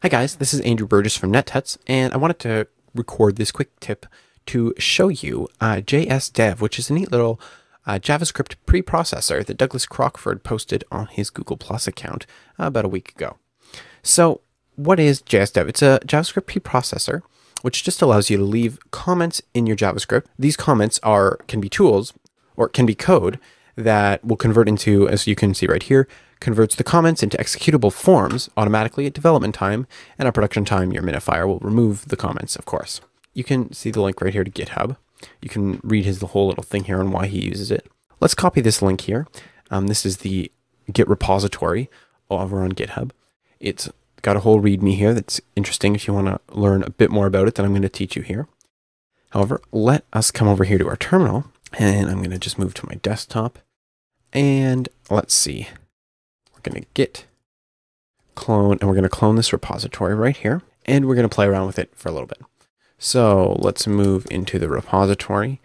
Hi guys, this is Andrew Burgess from NetTuts, and I wanted to record this quick tip to show you JSDev, which is a neat little JavaScript preprocessor that Douglas Crockford posted on his Google Plus account about a week ago. So what is JSDev? It's a JavaScript preprocessor, which just allows you to leave comments in your JavaScript. These comments can be tools, or can be code that will convert into, as you can see right here, converts the comments into executable forms automatically at development time, and at production time, your minifier will remove the comments, of course. You can see the link right here to GitHub. You can read the whole little thing here on why he uses it. Let's copy this link here. This is the Git repository over on GitHub. It's got a whole README here that's interesting if you want to learn a bit more about it than I'm going to teach you here. However, let us come over here to our terminal, and I'm going to just move to my desktop. And let's see. We're going to git clone, and we're going to clone this repository right here, and we're going to play around with it for a little bit. So let's move into the repository.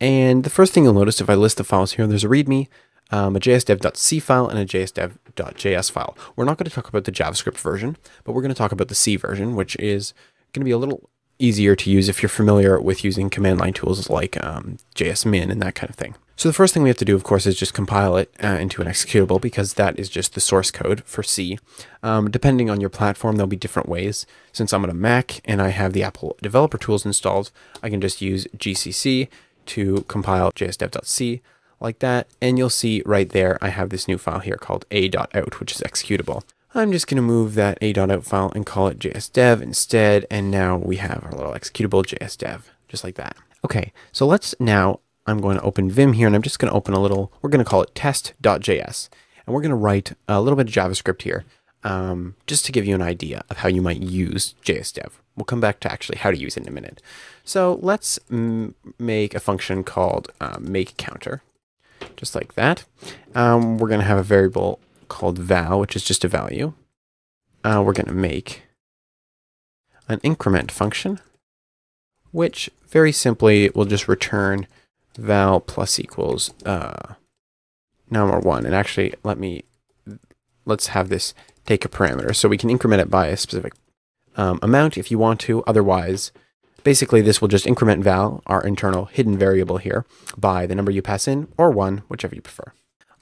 And the first thing you'll notice if I list the files here, there's a README, a JSDev.c file, and a JSDev.js file. We're not going to talk about the JavaScript version, but we're going to talk about the C version, which is going to be a little easier to use if you're familiar with using command line tools like JSmin and that kind of thing. So the first thing we have to do, of course, is just compile it into an executable, because that is just the source code for C. Depending on your platform, there'll be different ways. Since I'm on a Mac and I have the Apple developer tools installed, I can just use GCC to compile JSDev.c like that. And you'll see right there, I have this new file here called a.out, which is executable. I'm just going to move that a.out file and call it JSDev instead. And now we have our little executable JSDev, just like that. Okay, so I'm going to open Vim here, and I'm just going to open we're going to call it test.js. And we're going to write a little bit of JavaScript here, just to give you an idea of how you might use JSDev. We'll come back to actually how to use it in a minute. So let's make a function called makeCounter, just like that. We're going to have a variable called val, which is just a value. We're going to make an increment function, which very simply will just return val plus equals num or 1. And actually, let's have this take a parameter, so we can increment it by a specific amount if you want to. Otherwise, basically this will just increment val, our internal hidden variable here, by the number you pass in, or 1, whichever you prefer.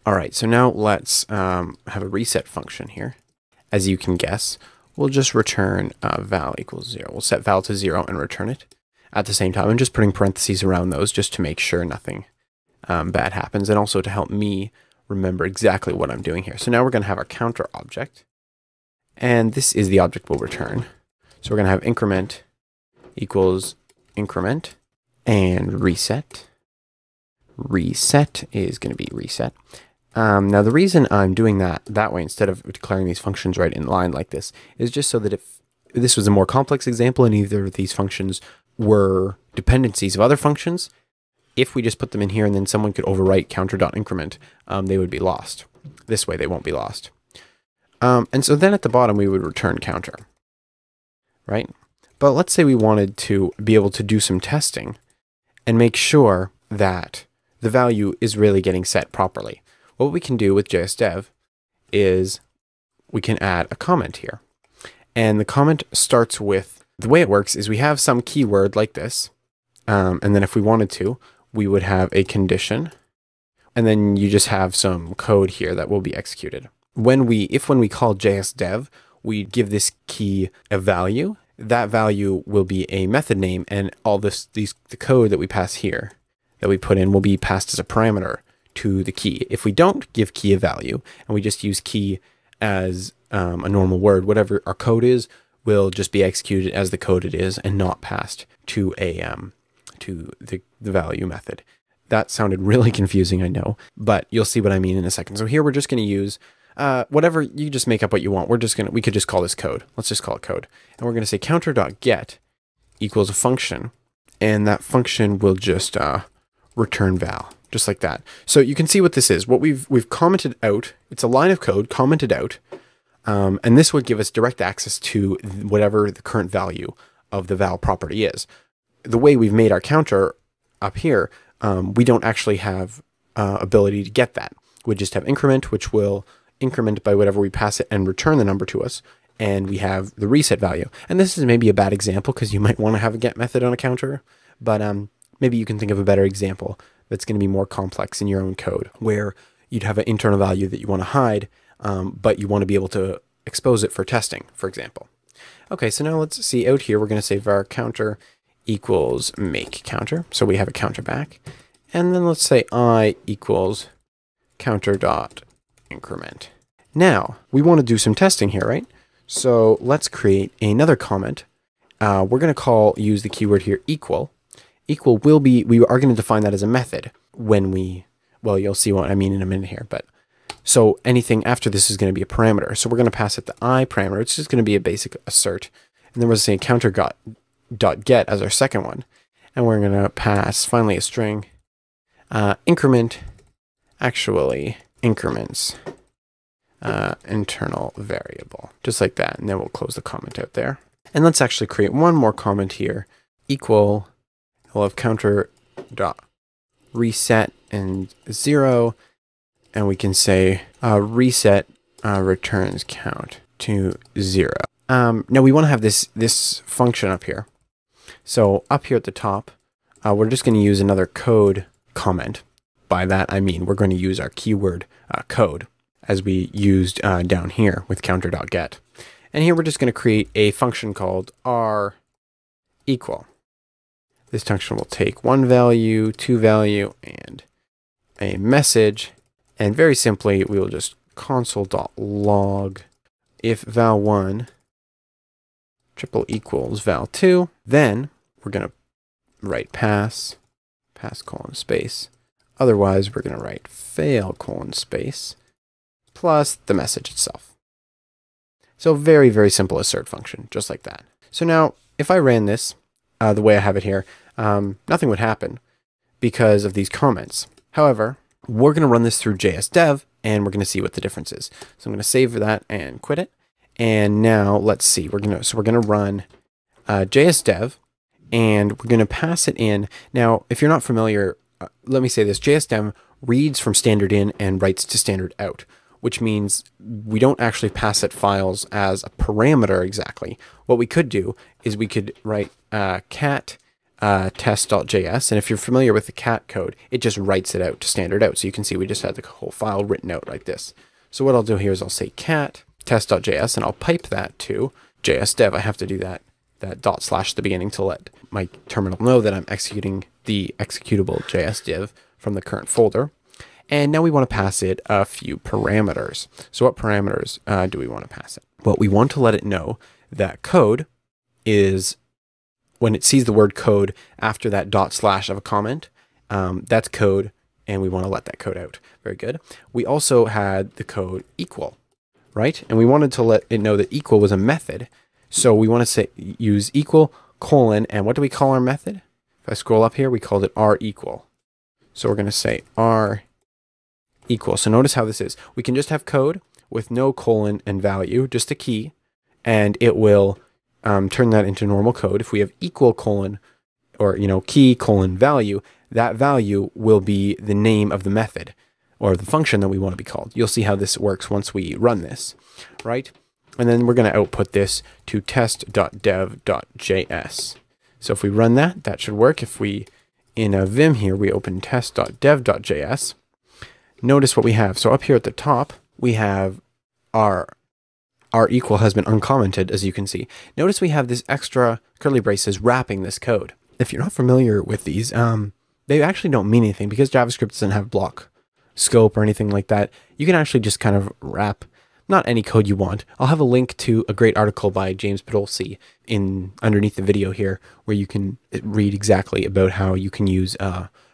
All right, so now let's have a reset function here. As you can guess, we'll just return val equals 0. We'll set val to 0 and return it. At the same time, I'm just putting parentheses around those just to make sure nothing bad happens, and also to help me remember exactly what I'm doing here. So now we're going to have our counter object, and this is the object we'll return. So we're going to have increment equals increment, and reset. Reset is going to be reset. Now the reason I'm doing that way instead of declaring these functions right in line like this is just so that if this was a more complex example and either of these functions were dependencies of other functions, if we just put them in here and then someone could overwrite counter.increment, they would be lost. This way they won't be lost. And so then at the bottom we would return counter, right? But let's say we wanted to be able to do some testing and make sure that the value is really getting set properly. What we can do with JSDev is we can add a comment here. And the comment starts with, the way it works is we have some keyword like this, and then if we wanted to, we would have a condition, and then you just have some code here that will be executed. When we call JSDev, we give this key a value. That value will be a method name, and all the code that we pass here, that we put in, will be passed as a parameter to the key. If we don't give key a value, and we just use key as a normal word, whatever our code is, will just be executed as the code it is and not passed to the value method. That sounded really confusing, I know, but you'll see what I mean in a second. So here we're just going to use whatever, you just make up what you want. We could just call this code. Let's just call it code. And we're going to say counter.get equals a function, and that function will just return val, just like that. So you can see what this is. What we've commented out, it's a line of code commented out. And this would give us direct access to whatever the current value of the val property is. The way we've made our counter up here, we don't actually have ability to get that. We just have increment, which will increment by whatever we pass it and return the number to us. and we have the reset value. And this is maybe a bad example because you might want to have a get method on a counter, but maybe you can think of a better example that's going to be more complex in your own code, where you'd have an internal value that you want to hide, but you want to be able to expose it for testing, for example. Okay, so now let's see out here, we're going to say var counter equals make counter. So we have a counter back. And then let's say I equals counter dot increment. Now we want to do some testing here, right? So let's create another comment. We're going to use the keyword here equal. Equal will be, we are going to define that as a method when well, you'll see what I mean in a minute here, but so anything after this is going to be a parameter. So we're going to pass it the I parameter. It's just going to be a basic assert. And then we're going to say counter dot get as our second one. And we're going to pass finally a string increment actually increments internal variable, just like that. And then we'll close the comment out there. And let's actually create one more comment here. Equal, we'll have counter dot reset and 0. And we can say reset returns count to 0. Now we want to have this function up here. So up here at the top, we're just going to use another code comment. By that I mean we're going to use our keyword code as we used down here with counter.get. And here we're just going to create a function called r equal. This function will take one value, two value, and a message. And very simply, we will just console.log if val1 triple equals val2, then we're going to write pass colon space. Otherwise, we're going to write fail colon space plus the message itself. So very, very simple assert function, just like that. So now if I ran this the way I have it here, nothing would happen because of these comments. However, we're going to run this through JSDev and we're going to see what the difference is. So I'm going to save that and quit it. And now let's see, we're going to run JSDev and we're going to pass it in. Now, if you're not familiar, let me say this, JSDev reads from standard in and writes to standard out, which means we don't actually pass it files as a parameter exactly. What we could do is we could write cat test.js, and if you're familiar with the cat code, it just writes it out to standard out. So you can see we just had the whole file written out like this. So what I'll do here is I'll say cat test.js and I'll pipe that to JSDev. I have to do that / at the beginning to let my terminal know that I'm executing the executable JSDev from the current folder. And now we want to pass it a few parameters. So what parameters do we want to pass it? Well, we want to let it know that code is, when it sees the word code after that / of a comment, that's code, and we want to let that code out. Very good. We also had the code equal, right? And we wanted to let it know that equal was a method. So we want to say use equal colon, and what do we call our method? If I scroll up here, we called it r equal. So we're going to say r equal. So notice how this is. We can just have code with no colon and value, just a key, and it will turn that into normal code. If we have equal colon or key colon value, that value will be the name of the method or the function that we want to be called. You'll see how this works once we run this, right? And then we're going to output this to test.dev.js. So if we run that, that should work. If we, in a Vim here, we open test.dev.js, notice what we have. So up here at the top, we have our equal has been uncommented, as you can see. Notice we have this extra curly braces wrapping this code. If you're not familiar with these, they actually don't mean anything because JavaScript doesn't have block scope or anything like that. You can actually just kind of wrap not any code you want. I'll have a link to a great article by James Podolsky underneath the video here, where you can read exactly about how you can use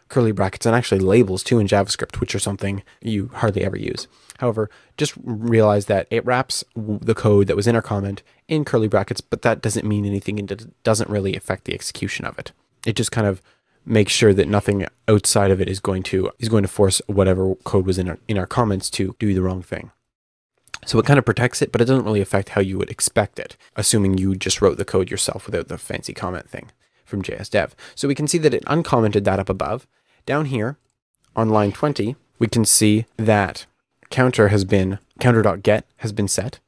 curly brackets and actually labels too in JavaScript, which are something you hardly ever use. However, just realize that it wraps the code that was in our comment in curly brackets, but that doesn't mean anything and it doesn't really affect the execution of it. It just kind of makes sure that nothing outside of it is going to force whatever code was in our comments to do the wrong thing. So it kind of protects it, but it doesn't really affect how you would expect it, assuming you just wrote the code yourself without the fancy comment thing from JSDev. So we can see that it uncommented that up above. Down here on line 20, we can see that counter.get has been set.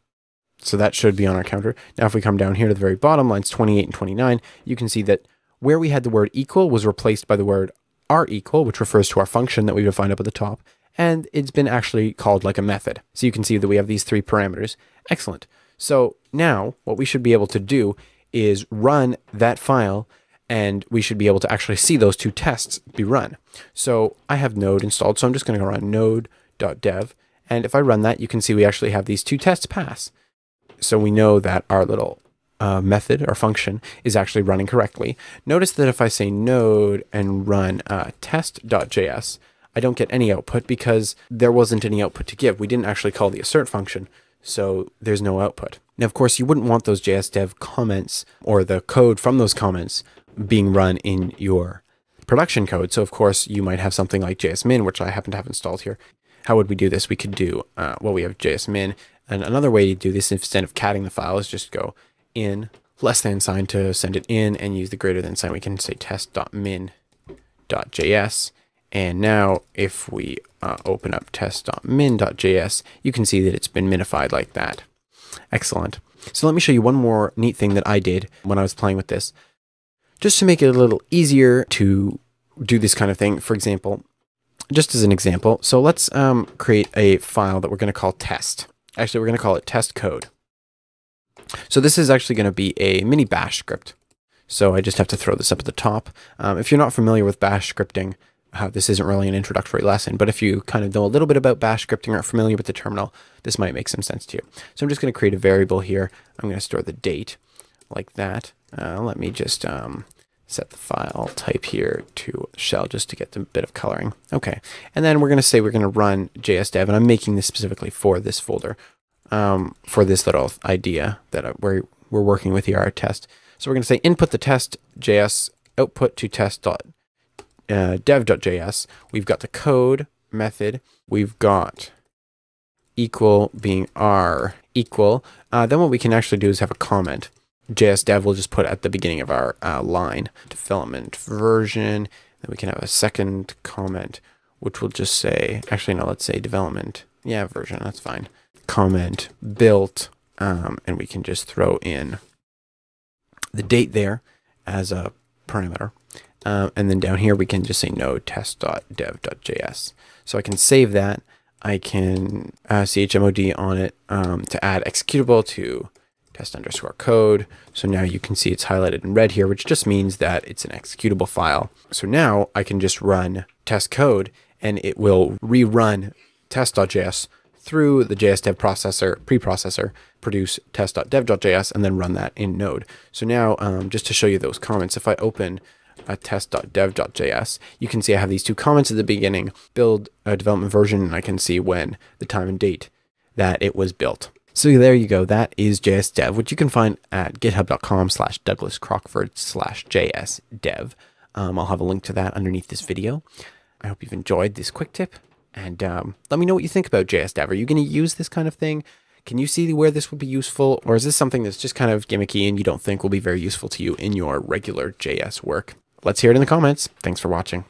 So that should be on our counter. Now, if we come down here to the very bottom, lines 28 and 29, you can see that where we had the word equal was replaced by the word r=, which refers to our function that we defined up at the top. And it's been actually called like a method. So you can see that we have these three parameters. Excellent. So now what we should be able to do is run that file, and we should be able to actually see those two tests be run. So I have Node installed, so I'm just going to go run node.dev. And if I run that, you can see we actually have these two tests pass. So we know that our little method or function is actually running correctly. Notice that if I say node and run test.js, I don't get any output because there wasn't any output to give. We didn't actually call the assert function, so there's no output. Now, of course, you wouldn't want those JSDev comments or the code from those comments being run in your production code. So, of course, you might have something like JSmin, which I happen to have installed here. How would we do this? We could do, we have JSmin. And another way to do this, instead of catting the file, is just go in _sign to send it in and use the greater than sign. We can say test.min.js. And now if we open up test.min.js, you can see that it's been minified like that. Excellent. So let me show you one more neat thing that I did when I was playing with this. Just to make it a little easier to do this kind of thing, for example, just as an example, so let's create a file that we're going to call test. Actually, we're going to call it test code. So this is actually going to be a mini bash script. So I just have to throw this up at the top. If you're not familiar with bash scripting, this isn't really an introductory lesson, but if you kind of know a little bit about bash scripting or are familiar with the terminal, this might make some sense to you. So I'm just going to create a variable here. I'm going to store the date like that. Let me just set the file type here to shell just to get a bit of coloring. Okay, and then we're going to say we're going to run JSDev, and I'm making this specifically for this folder, for this little idea that we're working with here, our test. So we're going to say input the test.js, output to test.dev.js. We've got the code method. We've got equal being r equal. Then what we can actually do is have a comment. JSDev will just put at the beginning of our line, development version. Then we can have a second comment, which will just say, actually, no, let's say development. Yeah, version, that's fine. Comment built, and we can just throw in the date there as a parameter. And then down here, we can just say node test.dev.js. So I can save that. I can chmod on it to add executable to test_code. So now you can see it's highlighted in red here, which just means that it's an executable file. So now I can just run test code and it will rerun test.js through the JSDev preprocessor, produce test.dev.js, and then run that in Node. So now, just to show you those comments, if I open test.dev.js, you can see I have these two comments at the beginning, build a development version, and I can see when the time and date that it was built. So there you go. That is JSDev, which you can find at github.com/DouglasCrockford/JSDev. I'll have a link to that underneath this video. I hope you've enjoyed this quick tip, and let me know what you think about JSDev. Are you going to use this kind of thing? Can you see where this would be useful, or is this something that's just kind of gimmicky and you don't think will be very useful to you in your regular JS work? Let's hear it in the comments. Thanks for watching.